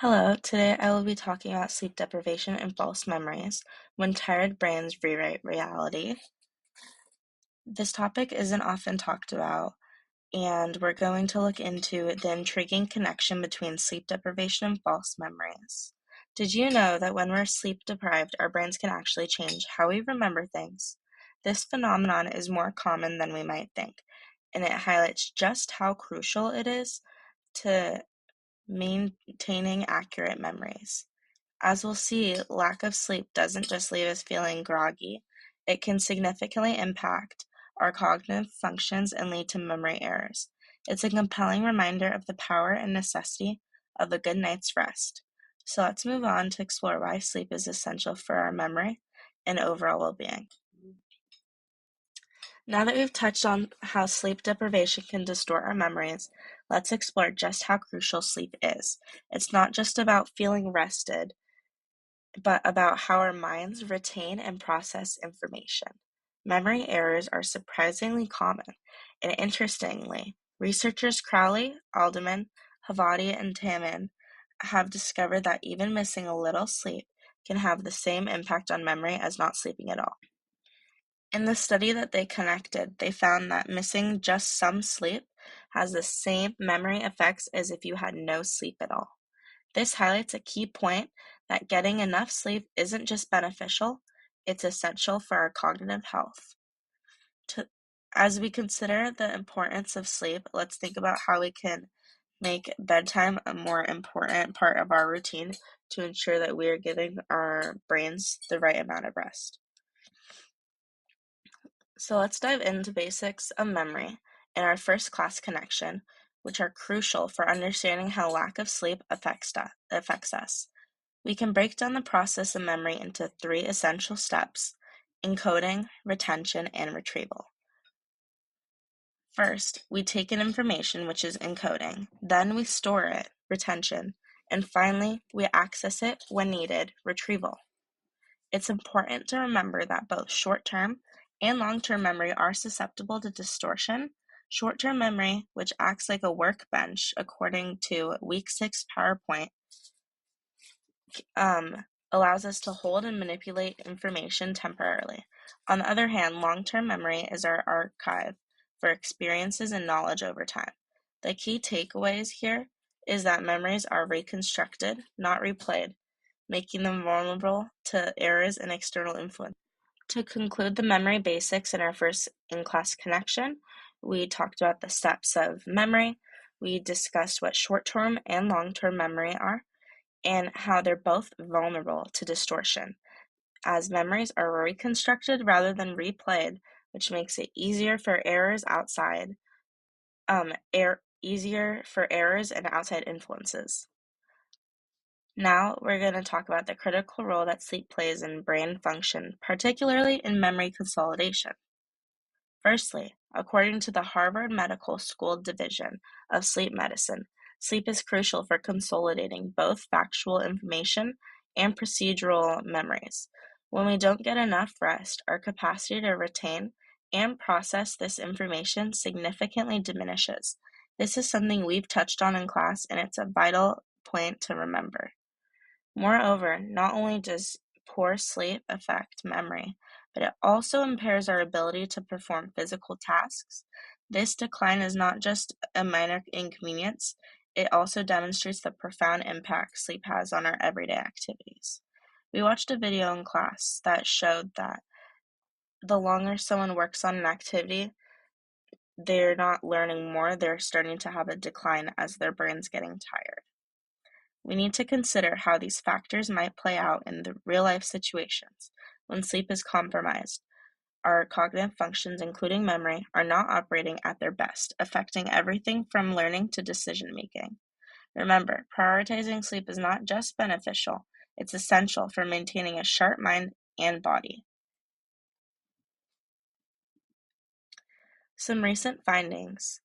Hello, today I will be talking about sleep deprivation and false memories when tired brains rewrite reality. This topic isn't often talked about, and we're going to look into the intriguing connection between sleep deprivation and false memories. Did you know that when we're sleep deprived, our brains can actually change how we remember things? This phenomenon is more common than we might think, and it highlights just how crucial it is to maintaining accurate memories. As we'll see, lack of sleep doesn't just leave us feeling groggy, it can significantly impact our cognitive functions and lead to memory errors. It's a compelling reminder of the power and necessity of a good night's rest. So let's move on to explore why sleep is essential for our memory and overall well being. Now that we've touched on how sleep deprivation can distort our memories, let's explore just how crucial sleep is. It's not just about feeling rested, but about how our minds retain and process information. Memory errors are surprisingly common, and interestingly, researchers Crowley, Alderman, Havadi, and Taman have discovered that even missing a little sleep can have the same impact on memory as not sleeping at all. In the study that they connected, they found that missing just some sleep has the same memory effects as if you had no sleep at all. This highlights a key point that getting enough sleep isn't just beneficial, it's essential for our cognitive health. As we consider the importance of sleep, let's think about how we can make bedtime a more important part of our routine to ensure that we are giving our brains the right amount of rest. So let's dive into basics of memory in our first class connection, which are crucial for understanding how lack of sleep affects us. We can break down the process of memory into three essential steps: encoding, retention, and retrieval. First, we take in information, which is encoding. Then we store it, retention. And finally, we access it when needed, retrieval. It's important to remember that both short-term and long-term memory are susceptible to distortion. Short-term memory, which acts like a workbench according to Week 6 PowerPoint, allows us to hold and manipulate information temporarily. On the other hand, long-term memory is our archive for experiences and knowledge over time. The key takeaways here is that memories are reconstructed, not replayed, making them vulnerable to errors and external influence. To conclude the memory basics in our first in-class connection, we talked about the steps of memory, we discussed what short-term and long-term memory are, and how they're both vulnerable to distortion, as memories are reconstructed rather than replayed, which makes it easier for errors and outside influences. Now we're going to talk about the critical role that sleep plays in brain function, particularly in memory consolidation. Firstly, according to the Harvard Medical School Division of Sleep Medicine, sleep is crucial for consolidating both factual information and procedural memories. When we don't get enough rest, our capacity to retain and process this information significantly diminishes. This is something we've touched on in class, and it's a vital point to remember. Moreover, not only does poor sleep affect memory, but it also impairs our ability to perform physical tasks. This decline is not just a minor inconvenience, it also demonstrates the profound impact sleep has on our everyday activities. We watched a video in class that showed that the longer someone works on an activity, they're not learning more, they're starting to have a decline as their brain's getting tired. We need to consider how these factors might play out in the real-life situations. When sleep is compromised, our cognitive functions, including memory, are not operating at their best, affecting everything from learning to decision-making. Remember, prioritizing sleep is not just beneficial, it's essential for maintaining a sharp mind and body. Some recent findings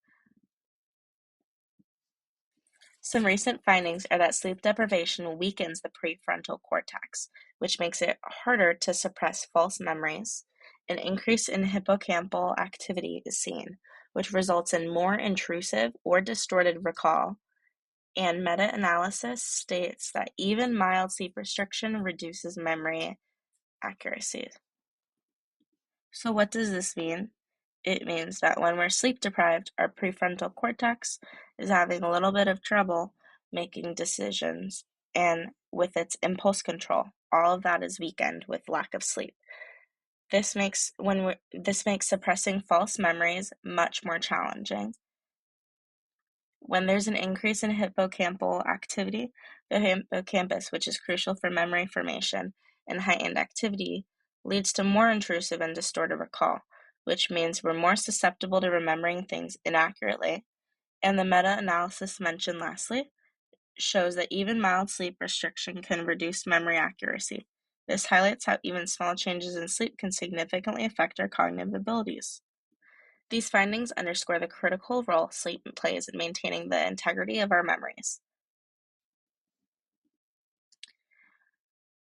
are that sleep deprivation weakens the prefrontal cortex, which makes it harder to suppress false memories. An increase in hippocampal activity is seen, which results in more intrusive or distorted recall, And meta-analysis states that even mild sleep restriction reduces memory accuracy. So what does this mean? It means that when we're sleep deprived, our prefrontal cortex is having a little bit of trouble making decisions and with its impulse control. All of that is weakened with lack of sleep. This makes suppressing false memories much more challenging. When there's an increase in hippocampal activity, the hippocampus, which is crucial for memory formation, and heightened activity, leads to more intrusive and distorted recall, which means we're more susceptible to remembering things inaccurately. And the meta-analysis mentioned lastly shows that even mild sleep restriction can reduce memory accuracy. This highlights how even small changes in sleep can significantly affect our cognitive abilities. These findings underscore the critical role sleep plays in maintaining the integrity of our memories.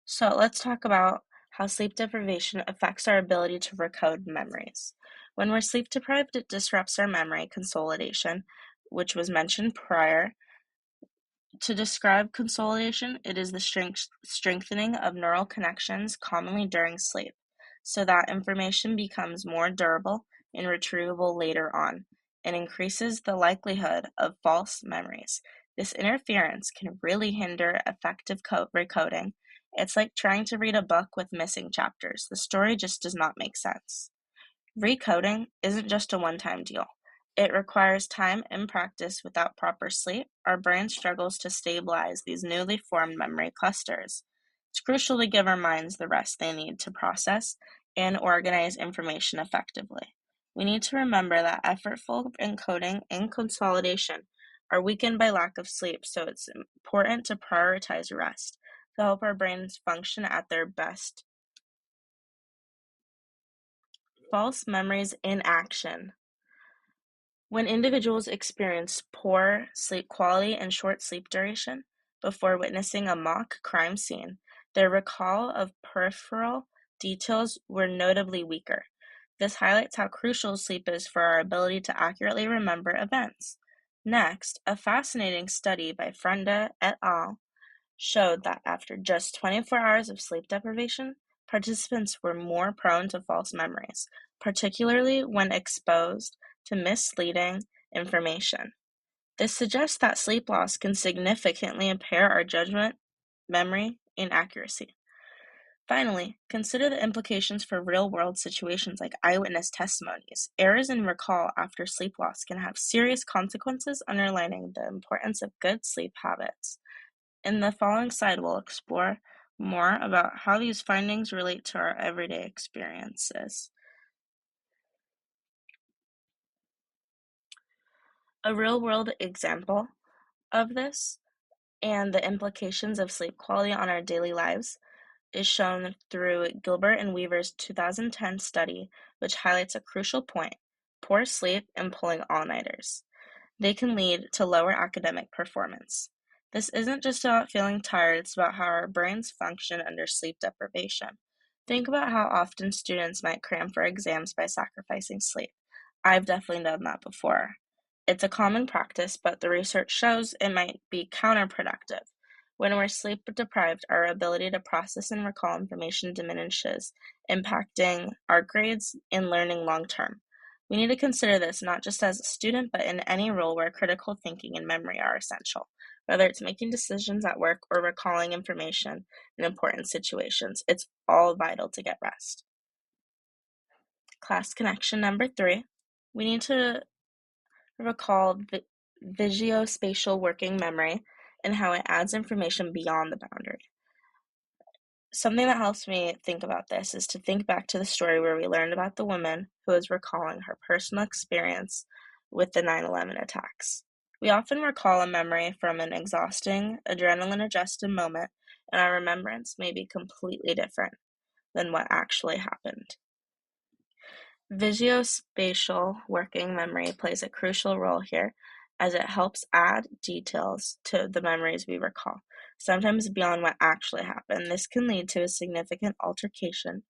So let's talk about how sleep deprivation affects our ability to recode memories. When we're sleep deprived, it disrupts our memory consolidation, which was mentioned prior. To describe consolidation, it is the strengthening of neural connections commonly during sleep, so that information becomes more durable and retrievable later on, and increases the likelihood of false memories. This interference can really hinder effective recoding. It's like trying to read a book with missing chapters. The story just does not make sense. Recoding isn't just a one-time deal. It requires time and practice. Without proper sleep, our brain struggles to stabilize these newly formed memory clusters. It's crucial to give our minds the rest they need to process and organize information effectively. We need to remember that effortful encoding and consolidation are weakened by lack of sleep, so it's important to prioritize rest to help our brains function at their best. False memories in action. When individuals experience poor sleep quality and short sleep duration before witnessing a mock crime scene, their recall of peripheral details were notably weaker. This highlights how crucial sleep is for our ability to accurately remember events. Next, a fascinating study by Frenda et al. Showed that after just 24 hours of sleep deprivation, participants were more prone to false memories, particularly when exposed to misleading information. This suggests that sleep loss can significantly impair our judgment, memory, and accuracy. Finally, consider the implications for real-world situations like eyewitness testimonies. Errors in recall after sleep loss can have serious consequences, underlining the importance of good sleep habits. In the following slide, we'll explore more about how these findings relate to our everyday experiences. A real-world example of this and the implications of sleep quality on our daily lives is shown through Gilbert and Weaver's 2010 study, which highlights a crucial point: poor sleep and pulling all-nighters. They can lead to lower academic performance. This isn't just about feeling tired, it's about how our brains function under sleep deprivation. Think about how often students might cram for exams by sacrificing sleep. I've definitely done that before. It's a common practice, but the research shows it might be counterproductive. When we're sleep deprived, our ability to process and recall information diminishes, impacting our grades and learning long term. We need to consider this not just as a student, but in any role where critical thinking and memory are essential, whether it's making decisions at work or recalling information in important situations. It's all vital to get rest. Class connection number 3. We need to recall visuospatial working memory and how it adds information beyond the boundary. Something that helps me think about this is to think back to the story where we learned about the woman who is recalling her personal experience with the 9/11 attacks. We often recall a memory from an exhausting, adrenaline-adjusted moment, and our remembrance may be completely different than what actually happened. Visuospatial working memory plays a crucial role here, as it helps add details to the memories we recall, sometimes beyond what actually happened. This can lead to a significant alteration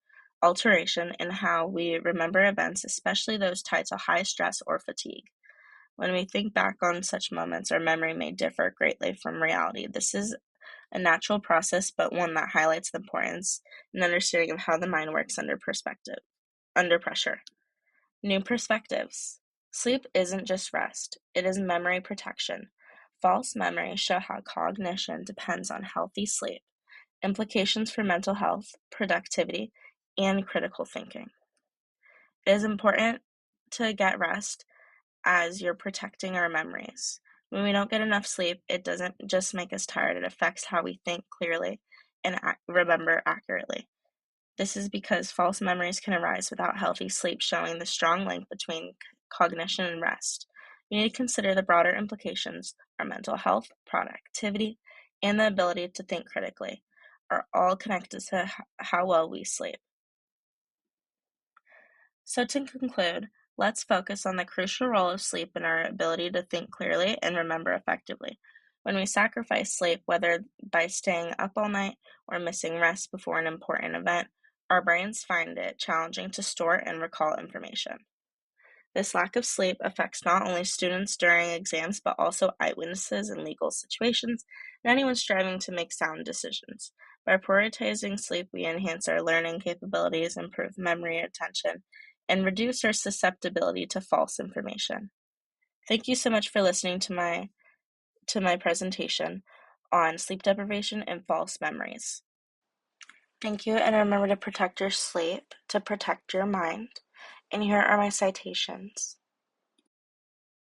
in how we remember events, especially those tied to high stress or fatigue. When we think back on such moments, our memory may differ greatly from reality. This is a natural process, but one that highlights the importance and understanding of how the mind works under pressure. New perspectives. Sleep isn't just rest, it is memory protection. False memories show how cognition depends on healthy sleep, implications for mental health, productivity, and critical thinking. It is important to get rest as you're protecting our memories. When we don't get enough sleep, it doesn't just make us tired, it affects how we think clearly and remember accurately. This is because false memories can arise without healthy sleep, showing the strong link between cognition and rest. We need to consider the broader implications. Our mental health, productivity, and the ability to think critically are all connected to how well we sleep. So, to conclude, let's focus on the crucial role of sleep in our ability to think clearly and remember effectively. When we sacrifice sleep, whether by staying up all night or missing rest before an important event, our brains find it challenging to store and recall information. This lack of sleep affects not only students during exams, but also eyewitnesses in legal situations and anyone striving to make sound decisions. By prioritizing sleep, we enhance our learning capabilities, improve memory retention, and reduce our susceptibility to false information. Thank you so much for listening to my presentation on sleep deprivation and false memories. Thank you, and remember to protect your sleep, to protect your mind. And here are my citations.